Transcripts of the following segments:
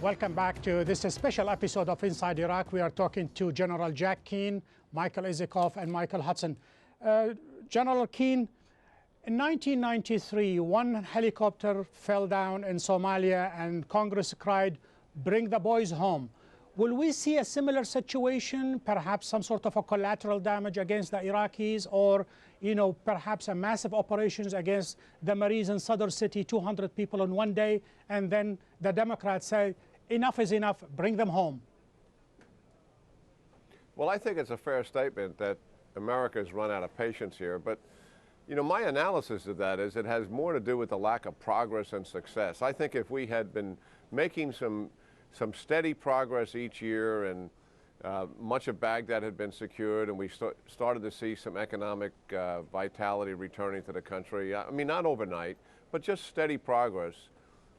Welcome back to this special episode of Inside Iraq. We are talking to General Jack Keane, Michael Isikoff, and Michael Hudson. General Keane, in 1993, one helicopter fell down in Somalia and Congress cried, "Bring the boys home." Will we see a similar situation, perhaps some sort of a collateral damage against the Iraqis, or perhaps a massive operations against the Marines in Sadr City, 200 people in one day, and then the Democrats say, enough is enough, bring them home? Well, I think it's a fair statement that America has run out of patience here, but my analysis of that is it has more to do with the lack of progress and success. I think if we had been making some steady progress each year, and much of Baghdad had been secured, and we started to see some economic vitality returning to the country. I mean, not overnight, but just steady progress.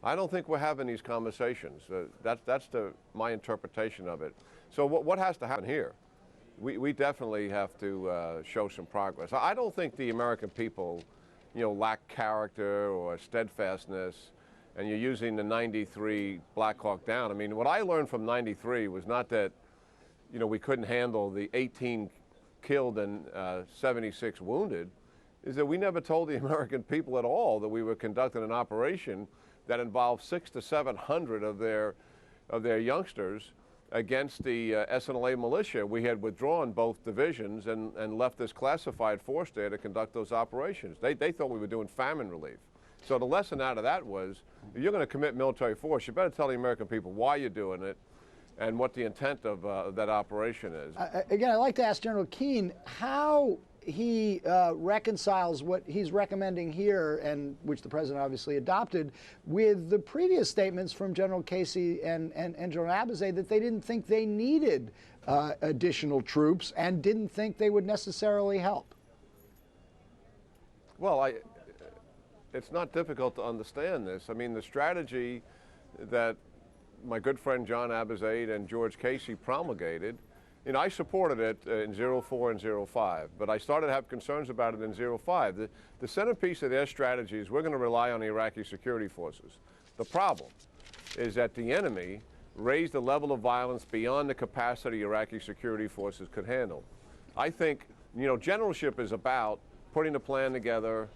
I don't think we're having these conversations. That's my interpretation of it. So what has to happen here? We definitely have to show some progress. I don't think the American people, lack character or steadfastness, and you're using the 93 Black Hawk Down. I mean, what I learned from 93 was not that, we couldn't handle the 18 killed and 76 wounded, is that we never told the American people at all that we were conducting an operation that involved 600 to 700 of their youngsters against the SNLA militia. We had withdrawn both divisions and left this classified force there to conduct those operations. They thought we were doing famine relief. So the lesson out of that was, if you're going to commit military force, you better tell the American people why you're doing it and what the intent of that operation is. Again, I'd like to ask General Keane how he reconciles what he's recommending here, and which the president obviously adopted, with the previous statements from General Casey and General Abizaid that they didn't think they needed additional troops and didn't think they would necessarily help. Well, it's not difficult to understand this. I mean, the strategy that my good friend John Abizaid and George Casey promulgated, I supported it in 04 and 05, but I started to have concerns about it in 05. The centerpiece of their strategy is we're going to rely on the Iraqi security forces. The problem is that the enemy raised the level of violence beyond the capacity Iraqi security forces could handle. I think, generalship is about putting a plan together,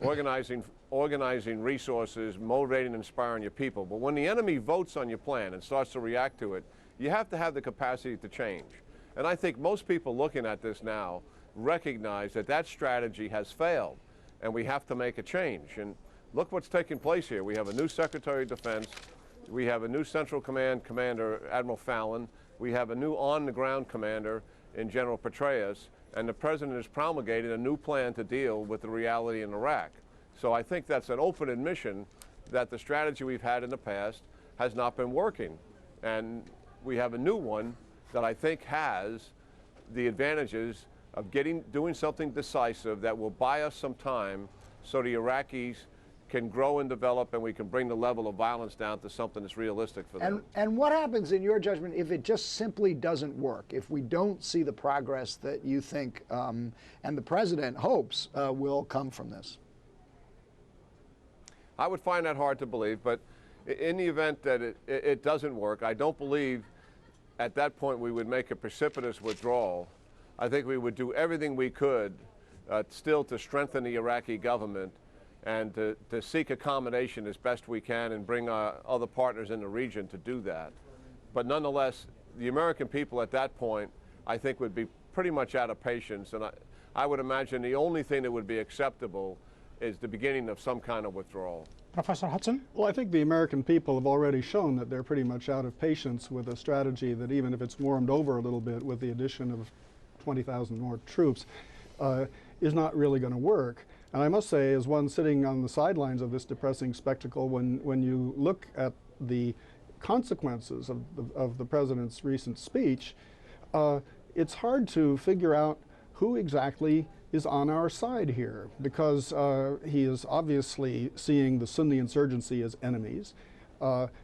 organizing resources, motivating and inspiring your people. But when the enemy votes on your plan and starts to react to it, you have to have the capacity to change. And I think most people looking at this now recognize that that strategy has failed, and we have to make a change. And look what's taking place here. We have a new Secretary of Defense. We have a new Central Command Commander, Admiral Fallon. We have a new on-the-ground commander in General Petraeus. And the president has promulgated a new plan to deal with the reality in Iraq. So I think that's an open admission that the strategy we've had in the past has not been working. And we have a new one that I think has the advantages of doing something decisive that will buy us some time so the Iraqis can grow and develop, and we can bring the level of violence down to something that's realistic for them. And what happens, in your judgment, if it just simply doesn't work, if we don't see the progress that you think and the president hopes will come from this? I would find that hard to believe, but in the event that it doesn't work, I don't believe at that point we would make a precipitous withdrawal. I think we would do everything we could still to strengthen the Iraqi government and to seek accommodation as best we can and bring our other partners in the region to do that. But nonetheless, the American people at that point, I think, would be pretty much out of patience, and I would imagine the only thing that would be acceptable is the beginning of some kind of withdrawal. Professor Hudson? Well, I think the American people have already shown that they're pretty much out of patience with a strategy that, even if it's warmed over a little bit with the addition of 20,000 more troops, is not really going to work. And I must say, as one sitting on the sidelines of this depressing spectacle, when you look at the consequences of the president's recent speech, it's hard to figure out who exactly is on our side here, because he is obviously seeing the Sunni insurgency as enemies.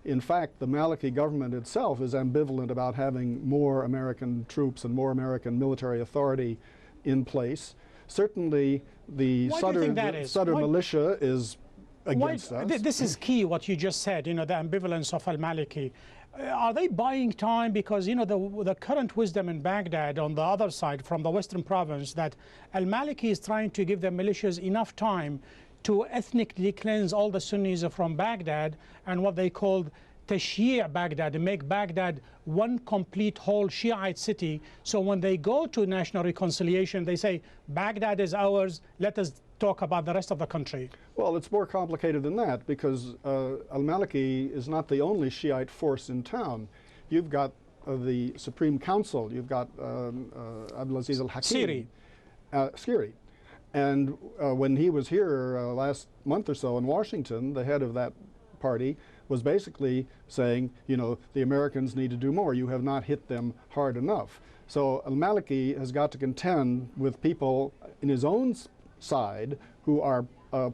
In fact, the Maliki government itself is ambivalent about having more American troops and more American military authority in place. Certainly, the Sadr militia is against us. This is key, what you just said, the ambivalence of al-Maliki. Are they buying time? Because, the current wisdom in Baghdad on the other side from the western province, that al-Maliki is trying to give the militias enough time to ethnically cleanse all the Sunnis from Baghdad and what they called Tashyi' Baghdad, and make Baghdad one complete whole Shiite city. So when they go to national reconciliation, they say, Baghdad is ours, let us talk about the rest of the country. Well, it's more complicated than that, because al-Maliki is not the only Shiite force in town. You've got the Supreme Council, you've got Abdulaziz al-Hakim. Sciri. And when he was here last month or so in Washington, the head of that party was basically saying, the Americans need to do more. You have not hit them hard enough. So al-Maliki has got to contend with people in his own side who are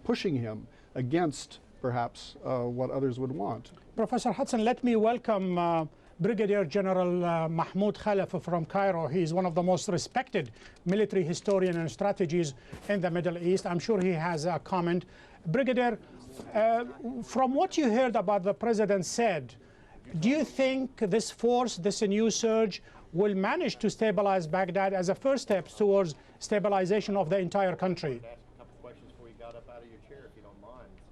pushing him against perhaps what others would want. Professor Hudson, let me welcome Brigadier General Mahmoud Khalaf from Cairo. He is one of the most respected military historians and strategists in the Middle East. I'm sure he has a comment. Brigadier, from what you heard about the president said, do you think this force, this new surge, will manage to stabilize Baghdad as a first step towards stabilization of the entire country?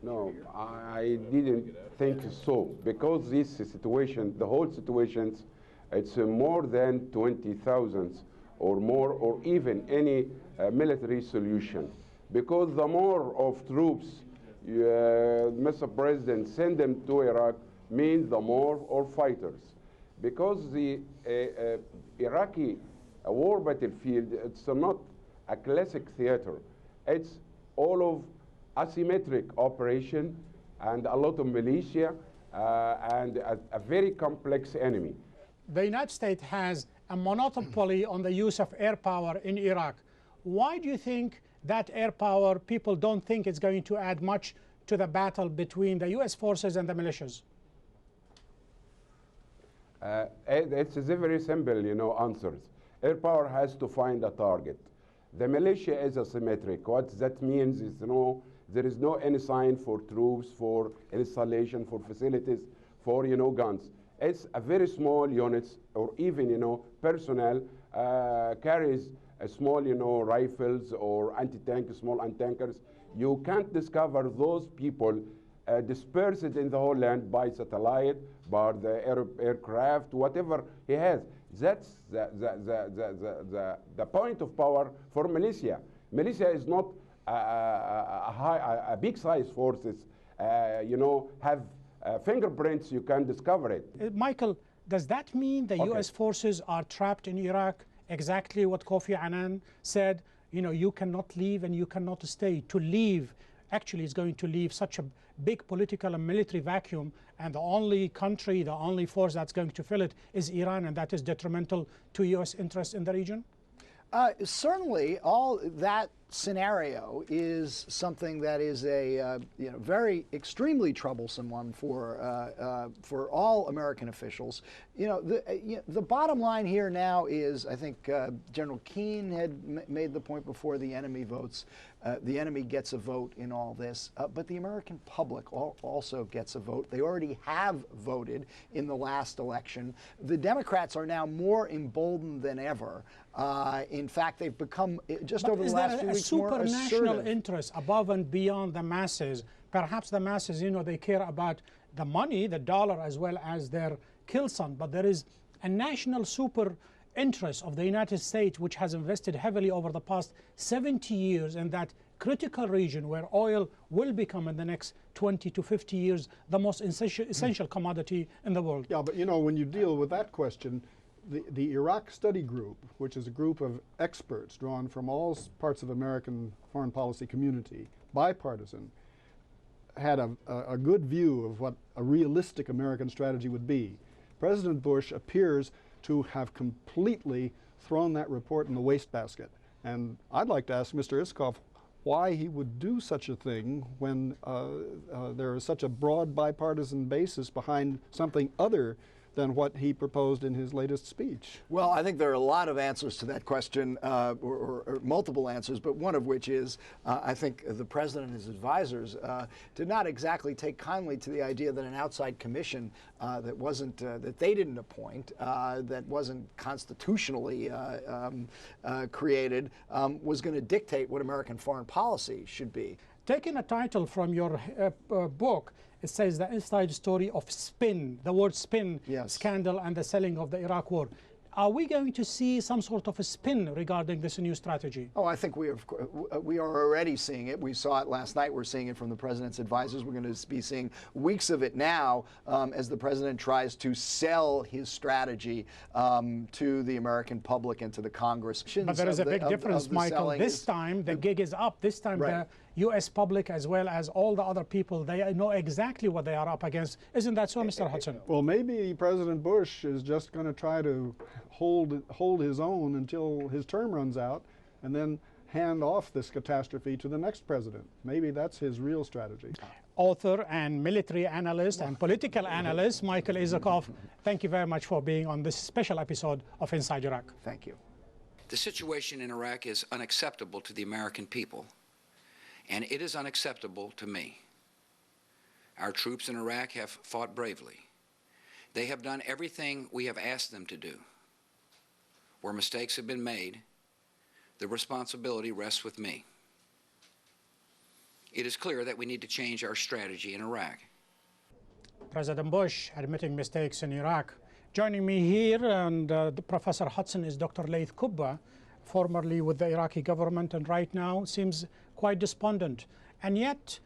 No, I didn't think so, because this situation, the whole situation, it's more than 20,000 or more, or even any military solution. Because the more of troops Mr. President send them to Iraq means the more of fighters. Because the Iraqi war battlefield, it's not a classic theater. It's all of asymmetric operation and a lot of militia and a very complex enemy. The United States has a monopoly on the use of air power in Iraq. Why do you think that air power, people don't think it's going to add much to the battle between the US forces and the militias? It's a very simple, answers. Air power has to find a target. The militia is asymmetric. What that means is, there is no any sign for troops, for installation, for facilities, for, guns. It's a very small units, or even, personnel carries a small, rifles or anti-tank, small anti-tankers. You can't discover those people dispersed in the whole land by satellite, by the aircraft, whatever he has. That's the point of power for militia. Militia is not a big size forces, have fingerprints, you can discover it. Michael, does that mean the US forces are trapped in Iraq? Exactly what Kofi Annan said, you cannot leave and you cannot stay. To leave actually is going to leave such a big political and military vacuum, and the only country, the only force that's going to fill it is Iran, and that is detrimental to US interests in the region? Certainly, all that scenario is something that is a very extremely troublesome one for all American officials. The bottom line here now is, I think General Keane had made the point before, the enemy votes. The enemy gets a vote in all this, but the American public also gets a vote. They already have voted in the last election. The Democrats are now more emboldened than ever. In fact, they've become, just over the last few weeks, more assertive. Is there a super national interest above and beyond the masses? Perhaps the masses, they care about the money, the dollar, as well as their kill son, but there is a national super interest of the United States, which has invested heavily over the past 70 years in that critical region where oil will become in the next 20 to 50 years the most essential commodity in the world. Yeah, but when you deal with that question, the Iraq Study Group, which is a group of experts drawn from all parts of American foreign policy community, bipartisan, had a good view of what a realistic American strategy would be. President Bush appears to have completely thrown that report in the wastebasket. And I'd like to ask Mr. Isikoff why he would do such a thing when there is such a broad bipartisan basis behind something other than what he proposed in his latest speech? Well, I think there are a lot of answers to that question, or multiple answers, but one of which is I think the president and his advisors did not exactly take kindly to the idea that an outside commission that wasn't that they didn't appoint, that wasn't constitutionally created, was going to dictate what American foreign policy should be. Taking a title from your book, it says the inside story of spin, the word spin, yes, scandal and the selling of the Iraq war. Are we going to see some sort of a spin regarding this new strategy? Oh, I think we are already seeing it. We saw it last night. We're seeing it from the president's advisors. We're going to be seeing weeks of it now as the president tries to sell his strategy to the American public and to the Congress. But there is a big difference, Michael. This time the gig is up. This time the U.S. public, as well as all the other people, they know exactly what they are up against. Isn't that so, Mr. Hudson? Well, maybe President Bush is just going to try to hold his own until his term runs out and then hand off this catastrophe to the next president. Maybe that's his real strategy. Author and military analyst and political analyst Michael Isikoff, thank you very much for being on this special episode of Inside Iraq. Thank you. The situation in Iraq is unacceptable to the American people, and it is unacceptable to me. Our troops in Iraq have fought bravely. They have done everything we have asked them to do. Where mistakes have been made, the responsibility rests with me. It is clear that we need to change our strategy in Iraq. President Bush admitting mistakes in Iraq. Joining me here, and Professor Hudson, is Dr. Laith Kubba, formerly with the Iraqi government and right now seems quite despondent. And yet,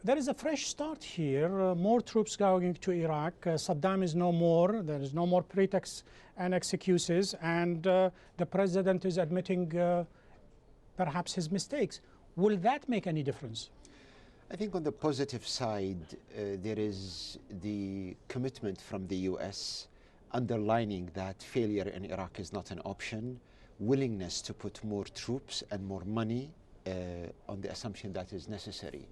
there is a fresh start here. More troops going to Iraq. Saddam is no more. There is no more pretexts and excuses. And the president is admitting perhaps his mistakes. Will that make any difference? I think on the positive side, there is the commitment from the U.S. underlining that failure in Iraq is not an option, willingness to put more troops and more money on the assumption that is necessary.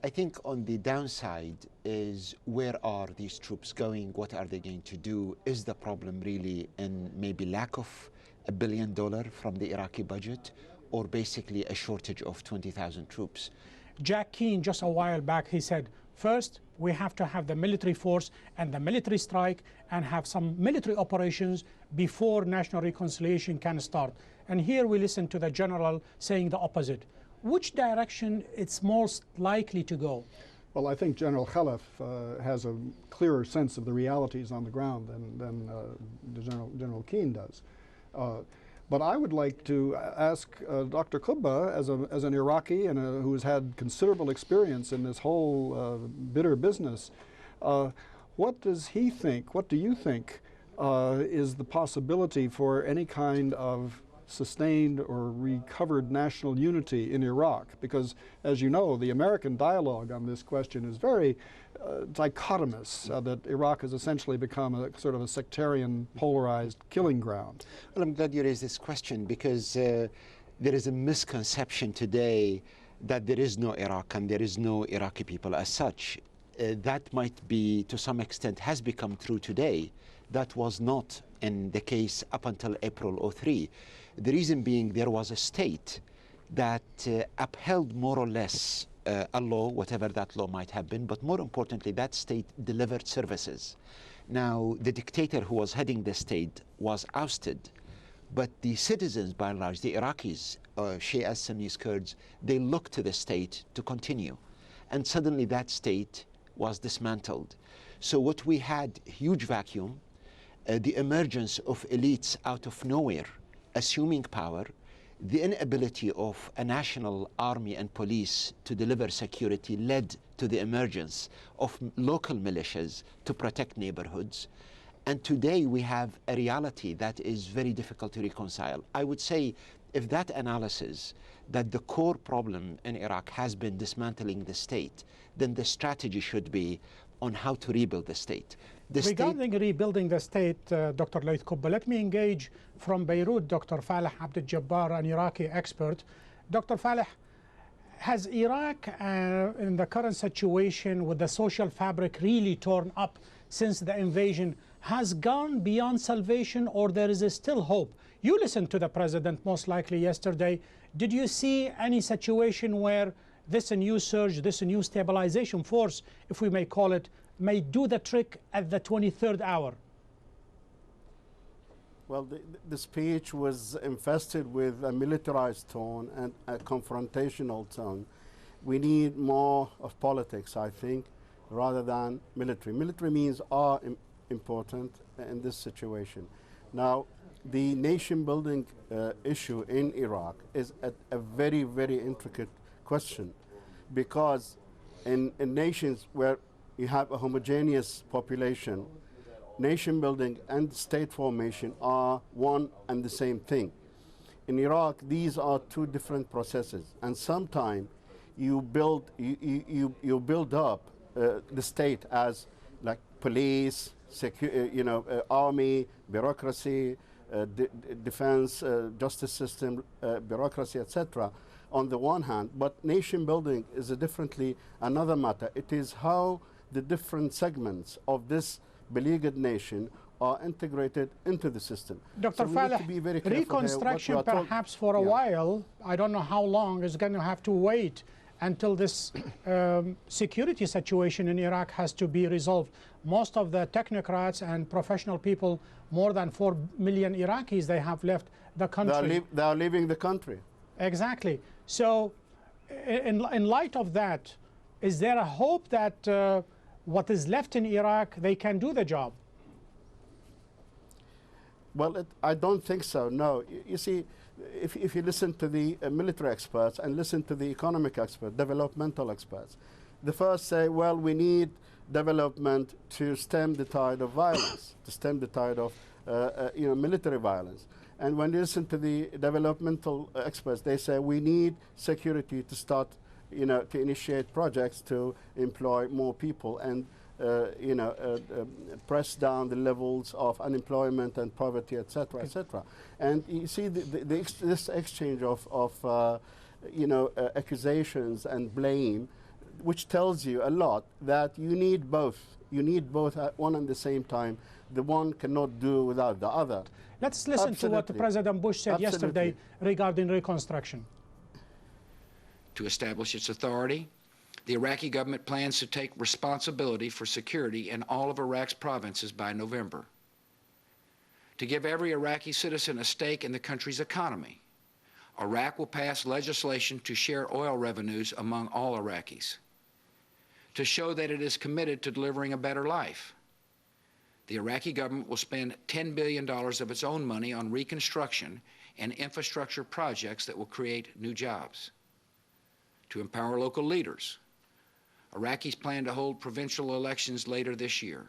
I think on the downside is, where are these troops going? What are they going to do? Is the problem really in maybe lack of $1 billion from the Iraqi budget, or basically a shortage of 20,000 troops? Jack Keane, just a while back, he said, first, we have to have the military force and the military strike and have some military operations before national reconciliation can start. And here we listen to the general saying the opposite. Which direction it's most likely to go? Well, I think General Khalaf has a clearer sense of the realities on the ground than General Keane does. But I would like to ask Dr. Kubba, as an Iraqi and who has had considerable experience in this whole bitter business, what does he think, what do you think is the possibility for any kind of sustained or recovered national unity in Iraq? Because, as you know, the American dialogue on this question is very dichotomous, that Iraq has essentially become a sort of a sectarian, polarized killing ground. Well, I'm glad you raised this question, because there is a misconception today that there is no Iraq and there is no Iraqi people as such. That might be, to some extent, has become true today. That was not in the case up until April '03. The reason being, there was a state that upheld more or less a law, whatever that law might have been, but more importantly, that state delivered services. Now, the dictator who was heading the state was ousted, but the citizens, by and large, the Iraqis, Shias, Sunnis, Kurds, they looked to the state to continue. And suddenly that state was dismantled. So what we had, huge vacuum, the emergence of elites out of nowhere, assuming power, the inability of a national army and police to deliver security led to the emergence of local militias to protect neighborhoods. And today we have a reality that is very difficult to reconcile. I would say, if that analysis, that the core problem in Iraq has been dismantling the state, then the strategy should be on how to rebuild the state. Regarding rebuilding the state, Dr. Laith Kubba, let me engage from Beirut, Dr. Faleh Abdel Jabbar, an Iraqi expert. Dr. Faleh, has Iraq, in the current situation with the social fabric really torn up since the invasion, has gone beyond salvation, or there is still hope? You listened to the president most likely yesterday. Did you see any situation where this new surge, this new stabilization force, if we may call it, may do the trick at the 23rd hour? Well, the speech was infested with a militarized tone and a confrontational tone. We need more of politics, I think, rather than military. Military means are important in this situation. Now, the nation-building issue in Iraq is a very, very intricate question, because in nations where you have a homogeneous population, nation building and state formation are one and the same thing. In Iraq, these are two different processes, and sometimes you build up the state as like police, army, bureaucracy, defense, justice system, bureaucracy, etc. on the one hand, but nation building is another matter. It is how the different segments of this beleaguered nation are integrated into the system. Dr. Faleh, reconstruction perhaps for a while, I don't know how long, is going to have to wait until this security situation in Iraq has to be resolved. Most of the technocrats and professional people, more than 4 million Iraqis, they have left the country. They are leaving the country. Exactly. So in light of that, is there a hope that what is left in Iraq, they can do the job? Well, I don't think so, no. You see, if you listen to the military experts and listen to the economic experts, developmental experts, the first say, well, we need development to stem the tide of violence, to stem the tide of military violence. And when you listen to the developmental experts, they say we need security to start, to initiate projects to employ more people and, press down the levels of unemployment and poverty, etc., etc. And you see this exchange of accusations and blame, which tells you a lot that you need both. You need both at one and the same time. The one cannot do without the other. Let's listen to what President Bush said yesterday regarding reconstruction. To establish its authority, the Iraqi government plans to take responsibility for security in all of Iraq's provinces by November. To give every Iraqi citizen a stake in the country's economy, Iraq will pass legislation to share oil revenues among all Iraqis. To show that it is committed to delivering a better life, the Iraqi government will spend $10 billion of its own money on reconstruction and infrastructure projects that will create new jobs. To empower local leaders, Iraqis plan to hold provincial elections later this year.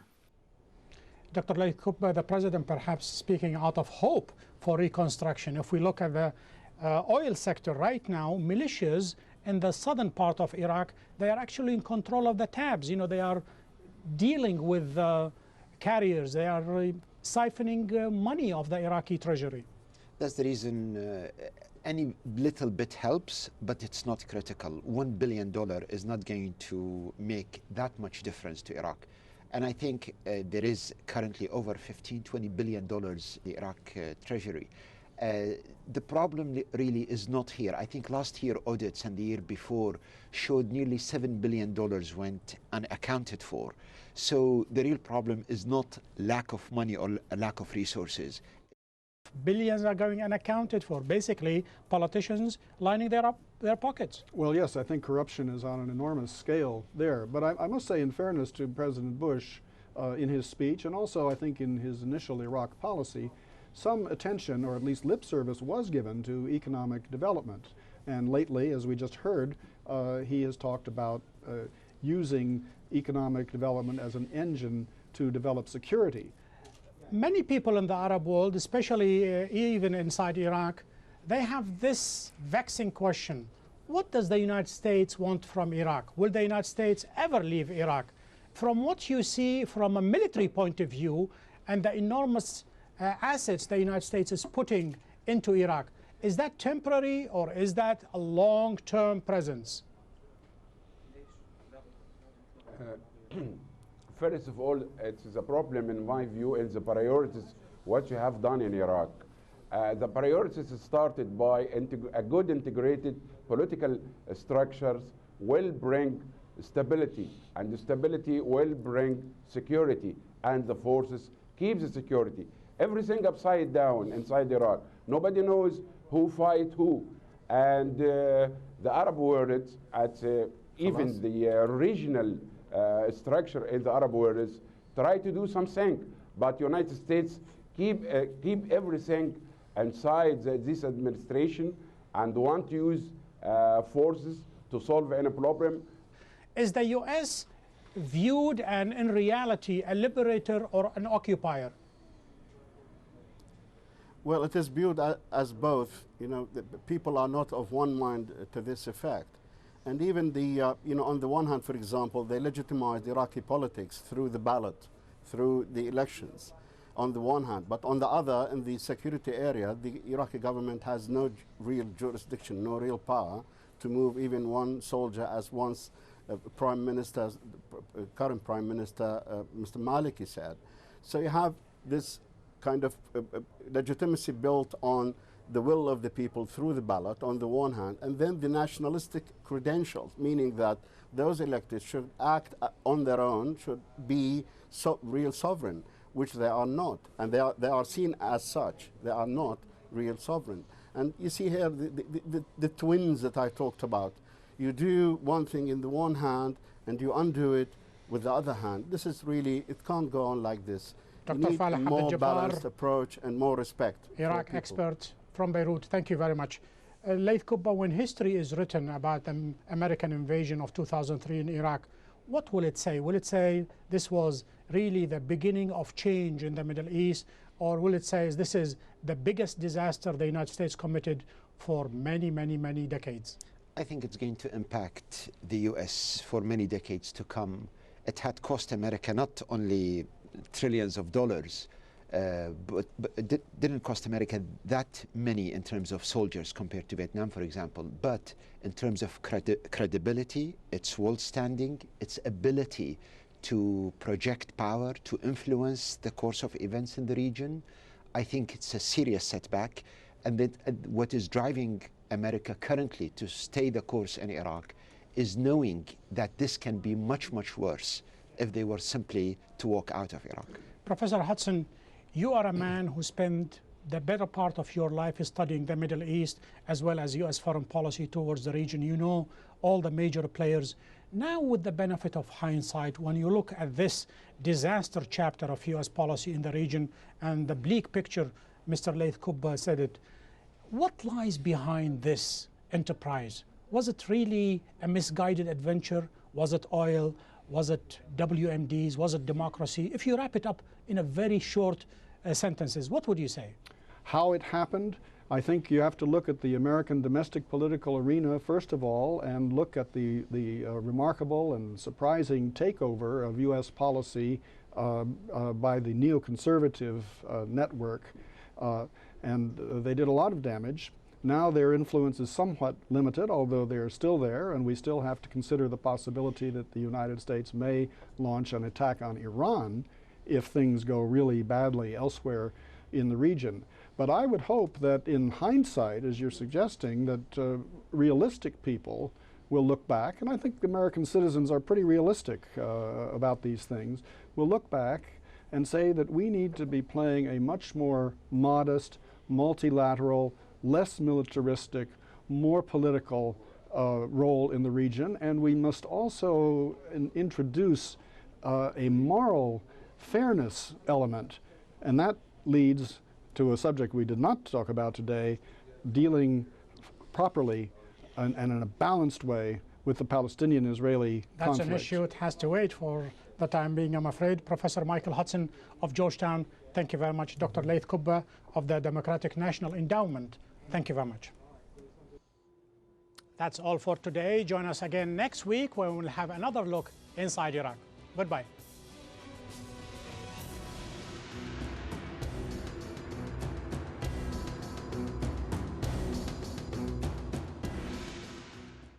Dr. Laikoub, the president perhaps speaking out of hope for reconstruction. If we look at the oil sector right now, militias in the southern part of Iraq, they are actually in control of the tabs. They are dealing with carriers. They are siphoning money of the Iraqi treasury. That's the reason any little bit helps, but it's not critical. $1 billion is not going to make that much difference to Iraq. And I think there is currently over $15–20 billion the Iraq treasury. The problem really is not here. I think last year audits and the year before showed nearly $7 billion went unaccounted for. So the real problem is not lack of money or a lack of resources. Billions are going unaccounted for. Basically, politicians lining their pockets. Well, yes, I think corruption is on an enormous scale there. But I must say, in fairness to President Bush, in his speech, and also I think in his initial Iraq policy, some attention, or at least lip service, was given to economic development. And lately, as we just heard, he has talked about using economic development as an engine to develop security. Many people in the Arab world, especially even inside Iraq, they have this vexing question. What does the United States want from Iraq? Will the United States ever leave Iraq? From what you see from a military point of view and the enormous assets the United States is putting into Iraq, is that temporary or is that a long-term presence? First of all, it's a problem in my view in the priorities, what you have done in Iraq. The priorities started by a good integrated political structures will bring stability, and the stability will bring security, and the forces keep the security. Everything upside down inside Iraq. Nobody knows who fight who. And the Arab world, even the regional structure in the Arab world, try to do something, but United States keep everything inside this administration and want to use forces to solve any problem. Is the U.S. viewed and in reality a liberator or an occupier? Well, it is viewed as both. You know, the people are not of one mind to this effect. And even the, you know, on the one hand, for example, they legitimized Iraqi politics through the ballot, through the elections, on the one hand. But on the other, in the security area, the Iraqi government has no real jurisdiction, no real power to move even one soldier, as once Prime Minister, current Prime Minister, Mr. Maliki said. So you have this kind of legitimacy built on the will of the people through the ballot on the one hand, and then the nationalistic credentials, meaning that those elected should act on their own, should be real sovereign, which they are not. And they are seen as such. They are not real sovereign. And you see here the twins that I talked about. You do one thing in the one hand and you undo it with the other hand. This is really, it can't go on like this. Dr. You need a Faleh more Abdel-Jabbar, balanced approach and more respect. Iraq expert from Beirut. Thank you very much. Laith Kubba, when history is written about the American invasion of 2003 in Iraq, what will it say? Will it say this was really the beginning of change in the Middle East, or will it say this is the biggest disaster the United States committed for many, many, many decades? I think it's going to impact the U.S. for many decades to come. It had cost America not only trillions of dollars, but it didn't cost America that many in terms of soldiers compared to Vietnam, for example. But in terms of credibility, its world standing, its ability to project power, to influence the course of events in the region, I think it's a serious setback. And that what is driving America currently to stay the course in Iraq is knowing that this can be much, much worse if they were simply to walk out of Iraq. Professor Hudson, you are a man who spent the better part of your life studying the Middle East as well as U.S. foreign policy towards the region. You know all the major players. Now, with the benefit of hindsight, when you look at this disaster chapter of U.S. policy in the region and the bleak picture, Mr. Laith Kubba said it, what lies behind this enterprise? Was it really a misguided adventure? Was it oil? Was it WMDs? Was it democracy? If you wrap it up in a very short sentences, what would you say? How it happened, I think you have to look at the American domestic political arena first of all, and look at the remarkable and surprising takeover of U.S. policy by the neoconservative network. And they did a lot of damage. Now their influence is somewhat limited, although they're still there, and we still have to consider the possibility that the United States may launch an attack on Iran if things go really badly elsewhere in the region. But I would hope that in hindsight, as you're suggesting, that realistic people will look back, and I think American citizens are pretty realistic about these things, will look back and say that we need to be playing a much more modest, multilateral, less militaristic, more political role in the region, and we must also introduce a moral fairness element, and that leads to a subject we did not talk about today, dealing properly and in a balanced way with the Palestinian-Israeli conflict. That's an issue it has to wait for the time being, I'm afraid. Professor Michael Hudson of Georgetown, thank you very much. Dr. Laith Kubba of the Democratic National Endowment, thank you very much. That's all for today. Join us again next week when we'll have another look inside Iraq. Goodbye.